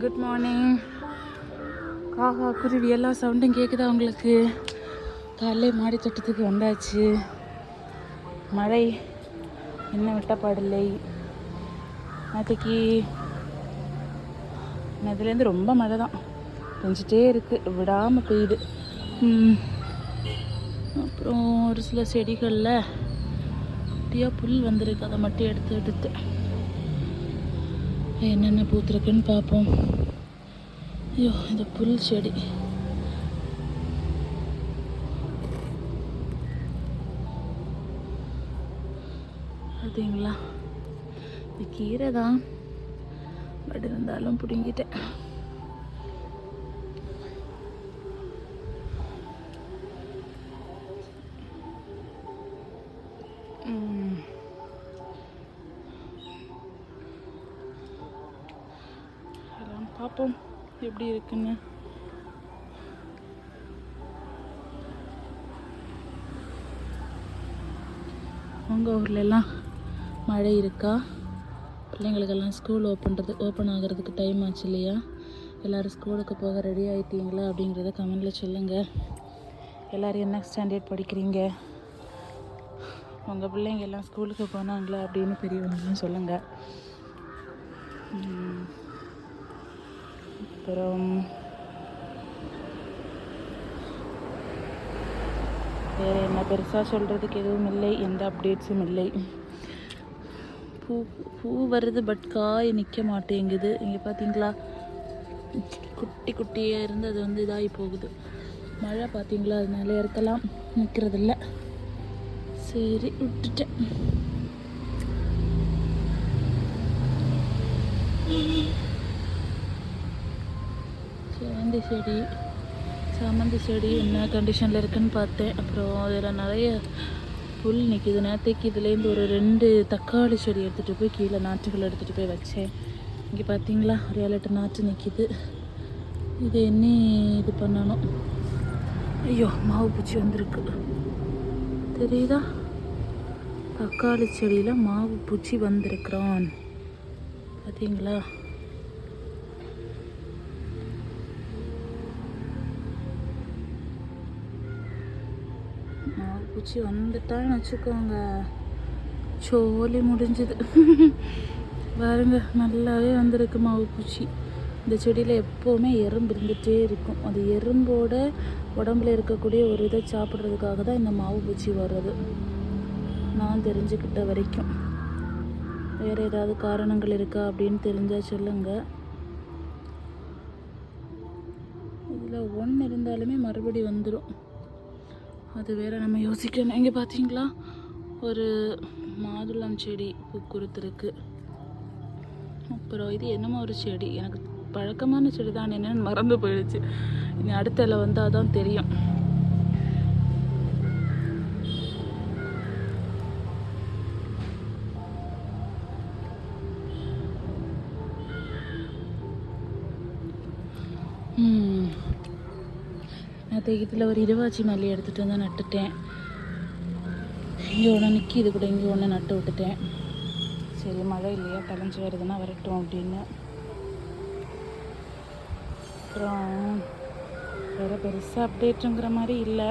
Good morning. காக்கா குருவி எல்லா சவுண்டும் கேட்குதா உங்களுக்கு? காலையிலே மாடி தோட்டத்துக்கு வந்தாச்சு. மழை இன்னும் விட்டப்பாடில்லை. நேற்றுலேருந்து ரொம்ப மழை தான் பெஞ்சிட்டே இருக்குது, விடாமல் பெய்யுது. அப்புறம் ஒரு சில செடிகளில் குட்டியாக புல் வந்திருக்கு, அதை மட்டும் எடுத்து என்னென்ன பூத்துருக்குன்னு பார்ப்போம். ஐயோ, இந்த புல் செடி பார்த்தீங்களா? இது கீரை தான், பட் இருந்தாலும் பிடுங்கிட்டேன். எல்லாம் பார்ப்போம் எப்படி இருக்குன்னு. உங்கள் ஊர்லெல்லாம் மழை இருக்கா? பிள்ளைங்களுக்கெல்லாம் ஸ்கூல் ஓப்பன் ஆகிறதுக்கு டைம் ஆச்சு இல்லையா? எல்லோரும் ஸ்கூலுக்கு போக ரெடி ஆகிட்டீங்களா அப்படிங்கிறத கமெண்டில் சொல்லுங்கள். எல்லோரும் என்ன ஸ்டாண்டர்ட் படிக்கிறீங்க? உங்கள் பிள்ளைங்க எல்லாம் ஸ்கூலுக்கு போனாங்களா அப்படின்னு பெரியவங்களும் சொல்லுங்கள். அப்புறம் வேறு என்ன பெருசாக சொல்கிறதுக்கு எதுவும் இல்லை, எந்த அப்டேட்ஸும் இல்லை. பூ வருது, பட் காய் நிற்க மாட்டேங்குது. இங்கே பார்த்தீங்களா, குட்டியாக இருந்து அது இதாகி போகுது. மழை பார்த்தீங்களா, அதனால இருக்கலாம், நிற்கிறதில்ல. சரி, விட்டுட்டேன். சாமந்தி செடி என்ன கண்டிஷனில் இருக்குதுன்னு பார்த்தேன். அப்புறம் அதில் நிறைய புல் நிற்கிது. நேற்றுக்கு இதுலேருந்து ஒரு 2 தக்காளி செடி எடுத்துகிட்டு போய் கீழே நாற்றுகள் எடுத்துகிட்டு போய் வச்சேன். இங்கே பார்த்தீங்களா, ஒரு 7-8 நாற்று நிற்கிது. இது என்ன இது பண்ணணும்? ஐயோ, மாவு பூச்சி வந்திருக்கு, தெரியுதா? தக்காளி செடியில் மாவு பூச்சி வந்திருக்கிறான், பார்த்தீங்களா? மாவு பூச்சி வந்துட்டான்னு வச்சுக்கோங்க, சோலி முடிஞ்சுது. பாருங்க, நல்லாவே வந்திருக்கு மாவு பூச்சி. இந்த செடியில் எப்போவுமே எறும்பு இருந்துகிட்டே இருக்கும். அது எறும்போட உடம்புல இருக்கக்கூடிய ஒரு இதை சாப்பிட்றதுக்காக தான் இந்த மாவு பூச்சி வர்றது, நான் தெரிஞ்சுக்கிட்ட வரைக்கும். வேறு ஏதாவது காரணங்கள் இருக்கா அப்படின்னு தெரிஞ்சால் சொல்லுங்கள். இதில் ஒன்று இருந்தாலுமே மறுபடி வந்துடும், அது வேறு நம்ம யோசிக்கணும். இங்கே பார்த்தீங்களா, ஒரு மாதுளம் செடி பூக்குறுத்துருக்கு. அப்புறம் இது என்னமோ ஒரு செடி, எனக்கு பழக்கமான செடி தான், என்னென்னு மறந்து போயிடுச்சு. இனி அடுத்த இலை வந்தால் தான் தெரியும். நேற்று இதில் ஒரு இருவாச்சி மல்லி எடுத்துகிட்டு வந்து நட்டுட்டேன். இங்கே ஒன்று நிற்கிது கூட, இங்கே ஒன்று நட்டு விட்டுட்டேன். சரி, மழை இல்லையா, கலைஞ்சி வருதுன்னா வரட்டும் அப்படின்னு. அப்புறம் வேறு பெருசாக அப்டேட்டுங்கிற மாதிரி இல்லை.